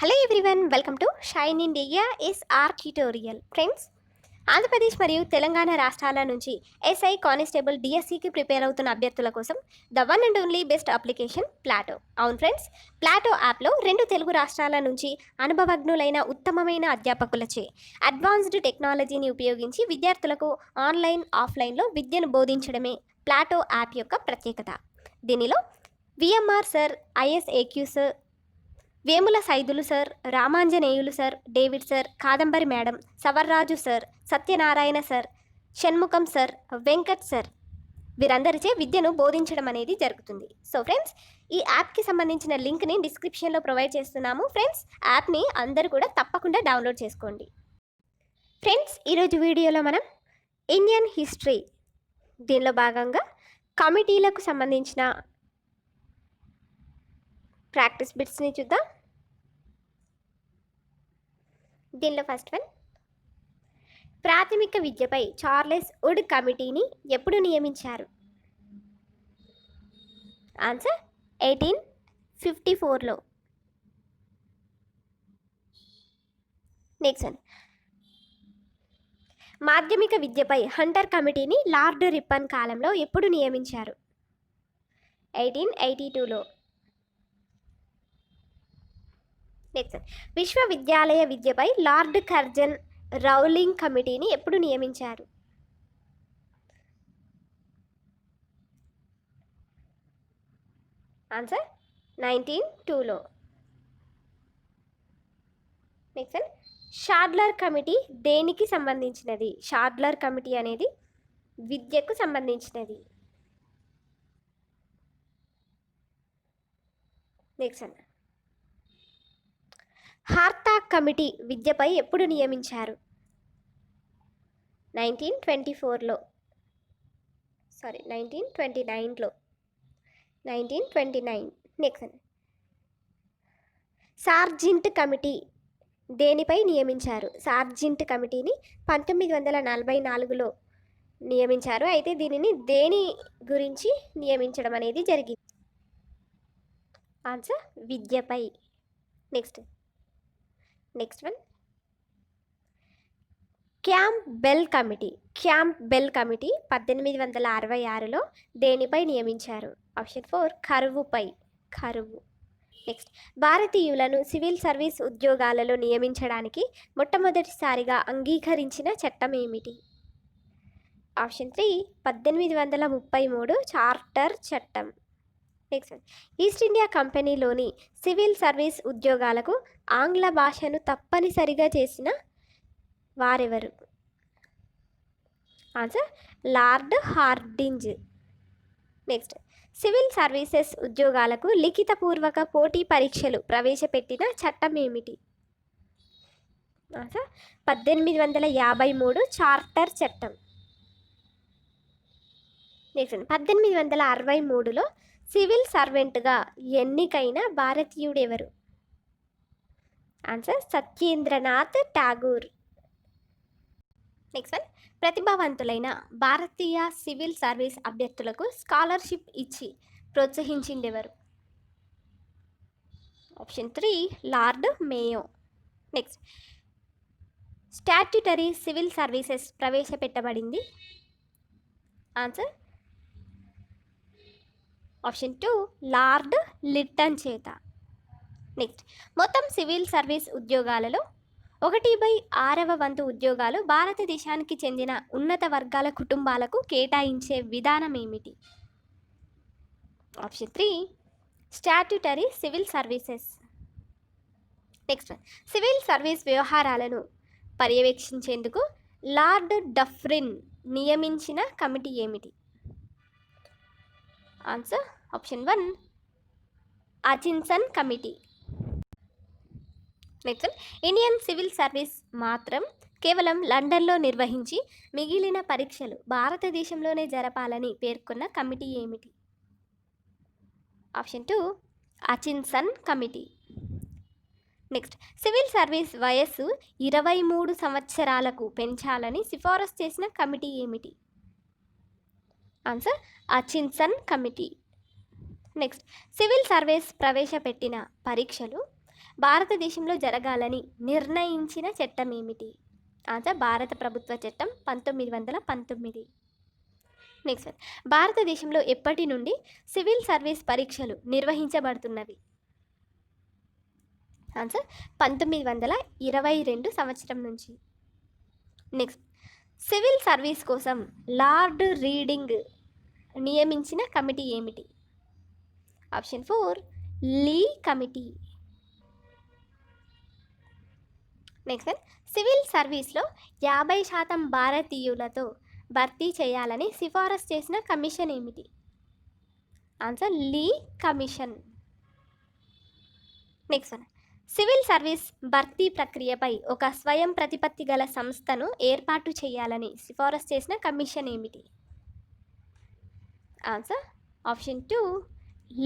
Hello everyone, welcome to Shine India SR tutorial. Friends, Andhra Pradesh మరియు తెలంగాణ రాష్ట్రాల నుంచి ఎస్ఐ కానిస్టేబుల్ డిఎస్సికి ప్రిపేర్ అవుతున్న అభ్యర్థుల కోసం the one and only best application Plato. అవును ఫ్రెండ్స్, ప్లాటో యాప్లో 2 తెలుగు రాష్ట్రాల నుంచి అనుభవజ్ఞులైన ఉత్తమమైన అధ్యాపకులచే అడ్వాన్స్డ్ టెక్నాలజీని ఉపయోగించి విద్యార్థులకు ఆన్లైన్ ఆఫ్లైన్లో విద్యను బోధించడమే ప్లాటో యాప్ యొక్క ప్రత్యేకత. దీనిలో VMR sir, ISAQ sir, Vemula Saidulu sir, Ramanjaneyulu sir, David sir, Kadambari madam, Savarraju sir, Satyanarayana sir, Shanmukham sir, Venkat sir వీరందరిచే విద్యను బోధించడం అనేది జరుగుతుంది. సో ఫ్రెండ్స్, ఈ యాప్కి సంబంధించిన లింక్ని డిస్క్రిప్షన్లో ప్రొవైడ్ చేస్తున్నాము. ఫ్రెండ్స్, యాప్ని అందరూ కూడా తప్పకుండా డౌన్లోడ్ చేసుకోండి. ఫ్రెండ్స్, ఈరోజు వీడియోలో మనం ఇండియన్ హిస్టరీ దీనిలో భాగంగా కమిటీలకు సంబంధించిన ప్రాక్టీస్ బిట్స్ని చూద్దాం. దీనిలో ఫస్ట్ వన్, ప్రాథమిక విద్యపై చార్లెస్ వుడ్ కమిటీని ఎప్పుడు నియమించారు? ఆన్సర్ 1854లో. నెక్స్ట్ వన్, మాధ్యమిక విద్యపై హంటర్ కమిటీని లార్డ్ రిప్పన్ కాలంలో ఎప్పుడు నియమించారు? 1882లో. నెక్స్ట్, విశ్వవిద్యాలయ విద్యపై లార్డ్ కర్జన్ రౌలింగ్ కమిటీని ఎప్పుడు నియమించారు? ఆన్సర్ 1902లో. నెక్స్ట్, షాడ్లర్ కమిటీ దేనికి సంబంధించినది? షాడ్లర్ కమిటీ అనేది విద్యకు సంబంధించినది. నెక్స్ట్, హార్తాక్ కమిటీ విద్యపై ఎప్పుడు నియమించారు? 1924లో. 1929లో. 1929. నెక్స్ట్, సార్జింట్ కమిటీ దేనిపై నియమించారు? సార్జింట్ కమిటీని 1944లో నియమించారు. అయితే దీనిని దేని గురించి నియమించడం అనేది జరిగింది? ఆన్సర్ విద్యపై. Next one, Campbell committee 1866లో దేనిపై నియమించారు? ఆప్షన్ 4 కరువుపై. కరువు. నెక్స్ట్, భారతీయులను సివిల్ సర్వీస్ ఉద్యోగాలలో నియమించడానికి మొట్టమొదటిసారిగా అంగీకరించిన చట్టం ఏమిటి? ఆప్షన్ 3 1833 చార్టర్ చట్టం. నెక్స్ట్, ఈస్ట్ ఇండియా కంపెనీలోని సివిల్ సర్వీస్ ఉద్యోగాలకు ఆంగ్ల భాషను తప్పనిసరిగా చేసిన వారెవరు? Answer Lord Hardinge. Next, civil services ఉద్యోగాలకు లిఖితపూర్వక పోటీ పరీక్షలు ప్రవేశపెట్టిన చట్టం ఏమిటి? ఆన్సర్ 1853 చార్టర్ చట్టం. నెక్స్ట్, 1863లో సివిల్ సర్వెంట్గా ఎన్నికైన భారతీయుడు ఎవరు? Answer Satyendranath Tagore. Next one, ప్రతిభావంతులైన భారతీయ సివిల్ సర్వీస్ అభ్యర్థులకు స్కాలర్షిప్ ఇచ్చి ప్రోత్సహించిందెవరు? Option 3 Lord Mayo. Next, statutory civil services ప్రవేశపెట్టబడింది? ఆన్సర్ ఆప్షన్ 2 లార్డ్ లిట్టన్ చేత. నెక్స్ట్, మొత్తం సివిల్ సర్వీస్ ఉద్యోగాలలో 1/6 ఉద్యోగాలు భారతదేశానికి చెందిన ఉన్నత వర్గాల కుటుంబాలకు కేటాయించే విధానం ఏమిటి? Option 3 statutory civil services. Next, civil service వ్యవహారాలను పర్యవేక్షించేందుకు లార్డ్ డఫ్రిన్ నియమించిన కమిటీ ఏమిటి? Answer option 1 అచిన్సన్ committee. Next, Indian civil service మాత్రం కేవలం లండన్లో నిర్వహించి మిగిలిన పరీక్షలు భారతదేశంలోనే జరపాలని పేర్కొన్న కమిటీ ఏమిటి? Option 2 అచిన్సన్ committee. Next, civil service వయస్సు 23 సంవత్సరాలకు పెంచాలని సిఫారసు చేసిన కమిటీ ఏమిటి? Answer అచిన్సన్ committee. Next, civil service ప్రవేశపెట్టిన పరీక్షలు భారతదేశంలో జరగాలని నిర్ణయించిన చట్టం ఏమిటి? ఆన్సర్ భారత ప్రభుత్వ చట్టం 1919. నెక్స్ట్ వన్, భారతదేశంలో ఎప్పటి నుండి సివిల్ సర్వీస్ పరీక్షలు నిర్వహించబడుతున్నవి? ఆన్సర్ 1922 సంవత్సరం నుంచి. నెక్స్ట్, సివిల్ సర్వీస్ కోసం లార్డ్ రీడింగ్ నియమించిన కమిటీ ఏమిటి? Option 4 Lee committee. Next one, civil సర్వీస్లో 50% భారతీయులతో భర్తీ చేయాలని సిఫారసు చేసిన కమిషన్ ఏమిటి? Answer Lee commission. Next one, civil service భర్తీ ప్రక్రియపై ఒక స్వయం ప్రతిపత్తి గల సంస్థను ఏర్పాటు చేయాలని సిఫారసు చేసిన కమిషన్ ఏమిటి? ఆన్సర్ ఆప్షన్ 2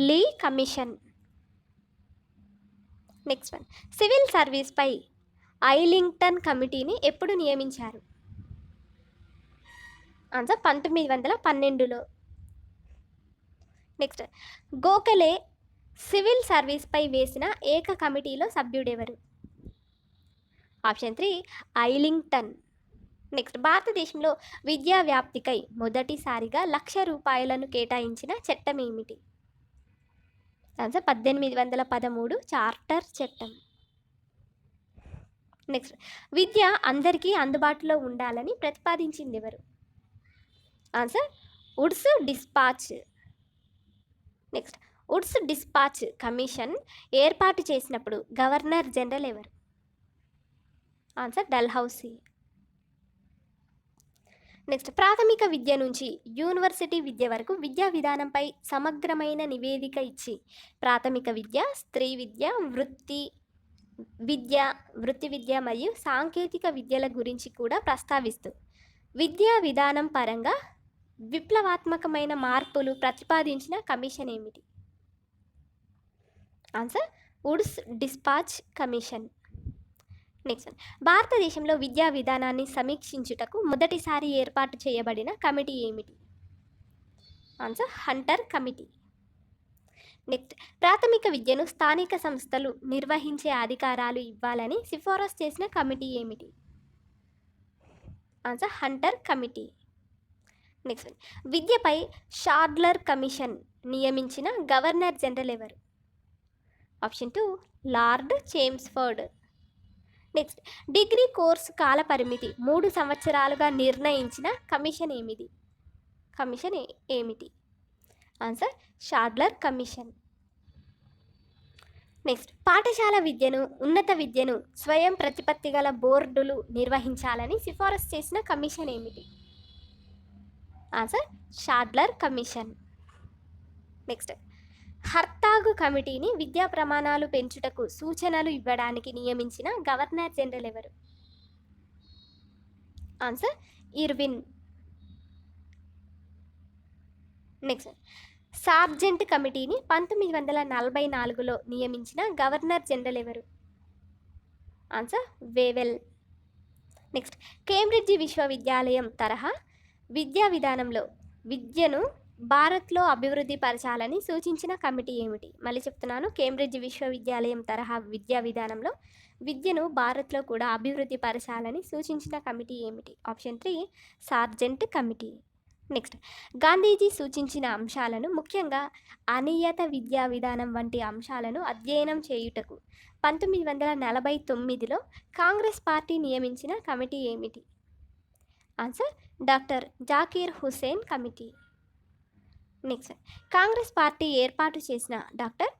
లీ కమిషన్. నెక్స్ట్ వన్, సివిల్ సర్వీస్పై ఐలింగ్టన్ కమిటీని ఎప్పుడు నియమించారు? ఆన్సర్ 1912లో. నెక్స్ట్, గోఖలే సివిల్ సర్వీస్పై వేసిన ఏక కమిటీలో సభ్యుడెవరు? ఆప్షన్ 3 ఐలింగ్టన్. నెక్స్ట్, భారతదేశంలో విద్యా వ్యాప్తికై మొదటిసారిగా ₹1,00,000 కేటాయించిన చట్టం ఏమిటి? ఆన్సర్ 1813 చార్టర్ చట్టం. నెక్స్ట్, విద్య అందరికీ అందుబాటులో ఉండాలని ప్రతిపాదించింది ఎవరు? Answer Woods dispatch. Next, Woods dispatch commission ఏర్పాటు చేసినప్పుడు గవర్నర్ జనరల్ ఎవరు? ఆన్సర్ డల్హౌసీ. నెక్స్ట్, ప్రాథమిక విద్య నుంచి యూనివర్సిటీ విద్య వరకు విద్యా విధానంపై సమగ్రమైన నివేదిక ఇచ్చి ప్రాథమిక విద్య, స్త్రీ విద్య, వృత్తి విద్య మరియు సాంకేతిక విద్యల గురించి కూడా ప్రస్తావిస్తూ విద్యా విధానం పరంగా విప్లవాత్మకమైన మార్పులు ప్రతిపాదించిన కమిషన్ ఏమిటి? Answer Woods dispatch commission. Next, భారతదేశంలో విద్యా విధానాన్ని సమీక్షించుటకు మొదటిసారి ఏర్పాటు చేయబడిన కమిటీ ఏమిటి? Answer Hunter committee. నెక్స్ట్, ప్రాథమిక విద్యను స్థానిక సంస్థలు నిర్వహించే అధికారాలు ఇవ్వాలని సిఫారసు చేసిన కమిటీ ఏమిటి? Answer Hunter committee. నెక్స్ట్, విద్యపై షాడ్లర్ కమిషన్ నియమించిన గవర్నర్ జనరల్ ఎవరు? Option 2 lord Chelmsford. Next, degree course కాల పరిమితి 3 సంవత్సరాలుగా నిర్ణయించిన కమిషన్ ఏమిటి? Answer Sadler commission. నెక్స్ట్, పాఠశాల విద్యను, ఉన్నత విద్యను స్వయం ప్రతిపత్తి గల బోర్డులు నిర్వహించాలని సిఫారసు చేసిన కమిషన్ ఏమిటి? Answer Sadler commission. Next, Hartog కమిటీని విద్యా ప్రమాణాలు పెంచుటకు సూచనలు ఇవ్వడానికి నియమించిన గవర్నర్ జనరల్ ఎవరు? Answer Irwin. నెక్స్ట్, సార్జెంట్ కమిటీని 1944లో నియమించిన గవర్నర్ జనరల్ ఎవరు? Answer Wavell. నెక్స్ట్, కేంబ్రిడ్జి విశ్వవిద్యాలయం తరహా విద్యా విధానంలో విద్యను భారత్లో అభివృద్ధి పరచాలని సూచించిన కమిటీ ఏమిటి? మళ్ళీ చెప్తున్నాను, కేంబ్రిడ్జి విశ్వవిద్యాలయం తరహా విద్యా విధానంలో విద్యను భారత్లో కూడా అభివృద్ధి పరచాలని సూచించిన కమిటీ ఏమిటి? Option 3 sergeant committee. Next, Gandhiji సూచించిన అంశాలను, ముఖ్యంగా అనియత విద్యా విధానం వంటి అంశాలను అధ్యయనం చేయుటకు 1949లో కాంగ్రెస్ పార్టీ నియమించిన కమిటీ ఏమిటి? Answer doctor Zakir Hussain committee. Next, Congress party ఏర్పాటు చేసిన డాక్టర్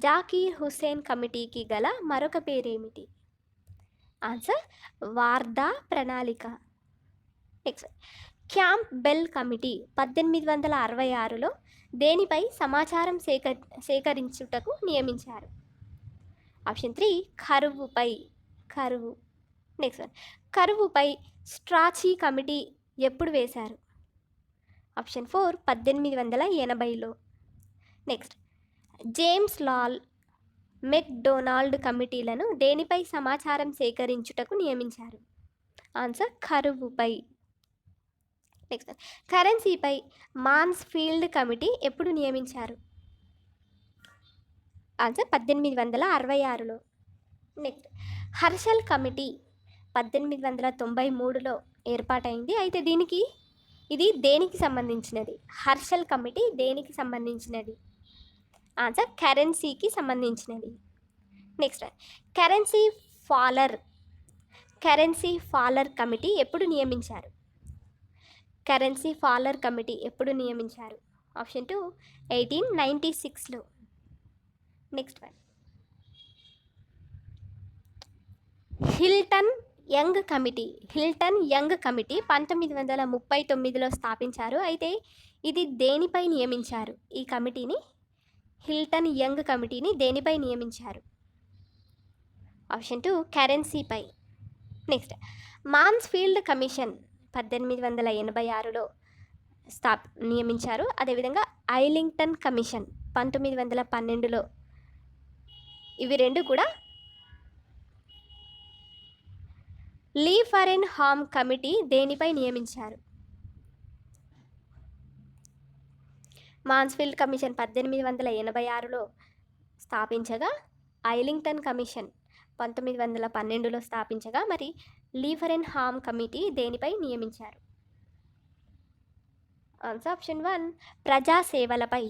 జాకీర్ హుస్సేన్ కమిటీకి గల మరొక పేరేమిటి? ఆన్సర్ వార్దా ప్రణాళిక. నెక్స్ట్, క్యాంప్ బెల్ కమిటీ 1866లో దేనిపై సమాచారం సేకరించుటకు నియమించారు? ఆప్షన్ 3 కరువు. నెక్స్ట్, కరువుపై స్ట్రాచీ కమిటీ ఎప్పుడు వేశారు? ఆప్షన్ 4 1880లో. నెక్స్ట్, జేమ్స్ లాల్, మెక్డొనాల్డ్ కమిటీలను దేనిపై సమాచారం సేకరించుటకు నియమించారు? ఆన్సర్ కరువుపై. నెక్స్ట్, కరెన్సీపై మాన్స్ఫీల్డ్ కమిటీ ఎప్పుడు నియమించారు? ఆన్సర్ 1866లో. నెక్స్ట్ హర్షల్ కమిటీ 1893లో ఏర్పాటైంది. అయితే ఇది దేనికి సంబంధించినది? హర్షల్ కమిటీ దేనికి సంబంధించినది? ఆన్సర్ కరెన్సీకి సంబంధించినది. Next currency Fowler currency Fowler committee ఎప్పుడు నియమించారు? కరెన్సీ ఫాలర్ కమిటీ ఎప్పుడు నియమించారు? ఆప్షన్ 2 1896లో. Next one Hilton Young committee 1939లో స్థాపించారు. అయితే ఇది దేనిపై నియమించారు? ఈ కమిటీని హిల్టన్ యంగ్ కమిటీని దేనిపై నియమించారు? ఆప్షన్ 2 కరెన్సీపై. నెక్స్ట్ మాన్స్ఫీల్డ్ కమిషన్ 1886లో నియమించారు. అదేవిధంగా ఐలింగ్టన్ కమిషన్ 1912లో. ఇవి రెండు కూడా లీ ఫరెన్ హామ్ కమిటీ దేనిపై నియమించారు? మాన్స్ఫీల్డ్ కమిషన్ 1886లో స్థాపించగా, ఐలింగ్టన్ కమిషన్ 1912లో స్థాపించగా, మరి లీ ఫరెన్ హామ్ కమిటీ దేనిపై నియమించారు? ఆన్సర్ ఆప్షన్ 1 ప్రజాసేవలపై.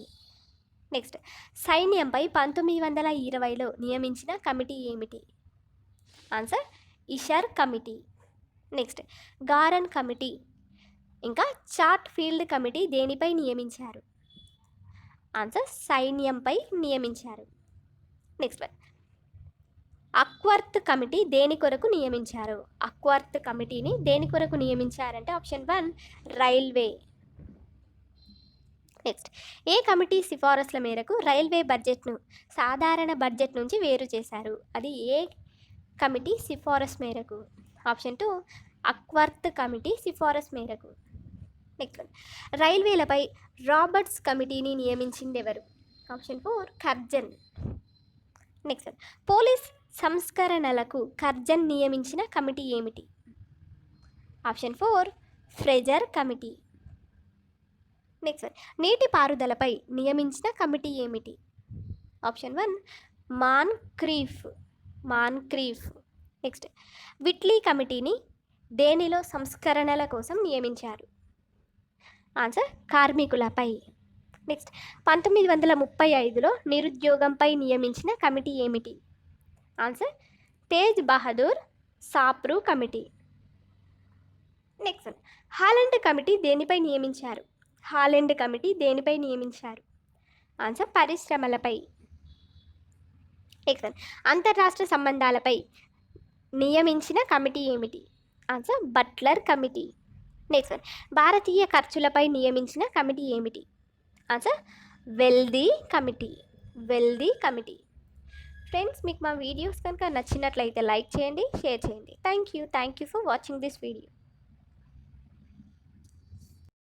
నెక్స్ట్ సైన్యంపై 1920లో నియమించిన కమిటీ ఏమిటి? Answer Esher committee. Next Garran committee ఇంకా చాట్ ఫీల్డ్ కమిటీ దేనిపై నియమించారు? ఆన్సర్ సైన్యంపై నియమించారు. నెక్స్ట్ వన్ అక్వర్త్ కమిటీ దేని కొరకు నియమించారు? అక్వర్త్ కమిటీని దేని కొరకు నియమించారంటే ఆప్షన్ 1 రైల్వే. నెక్స్ట్ ఏ కమిటీ సిఫారసుల మేరకు రైల్వే బడ్జెట్ను సాధారణ బడ్జెట్ నుంచి వేరు చేశారు? అది ఏ కమిటీ సిఫారసు మేరకు? ఆప్షన్ 2 అక్వర్త్ కమిటీ సిఫారసు మేరకు. నెక్స్ట్ రైల్వేలపై రాబర్ట్స్ కమిటీని నియమించింది ఎవరు? Option 4 Curzon. నెక్స్ట్ పోలీస్ సంస్కరణలకు కర్జన్ నియమించిన కమిటీ ఏమిటి? Option 4 Fraser committee. నెక్స్ట్ నీటిపారుదలపై నియమించిన కమిటీ ఏమిటి? ఆప్షన్ 1 మాన్క్రీఫ్. నెక్స్ట్ విట్లీ కమిటీని దేనిలో సంస్కరణల కోసం నియమించారు? ఆన్సర్ కార్మికులపై. నెక్స్ట్ 1935లో నిరుద్యోగంపై నియమించిన కమిటీ ఏమిటి? Answer Tej Bahadur Sapru committee. Next Holland committee దేనిపై నియమించారు? ఆన్సర్ పరిశ్రమలపై. నెక్స్ట్ అంతర్రాష్ట్ర సంబంధాలపై నియమించిన కమిటీ ఏమిటి? Answer Butler committee. నెక్స్ట్ భారతీయ ఖర్చులపై నియమించిన కమిటీ ఏమిటి? Answer wealthy committee. ఫ్రెండ్స్, మీకు మా వీడియోస్ కనుక నచ్చినట్లయితే లైక్ చేయండి, షేర్ చేయండి. Thank you for watching this video.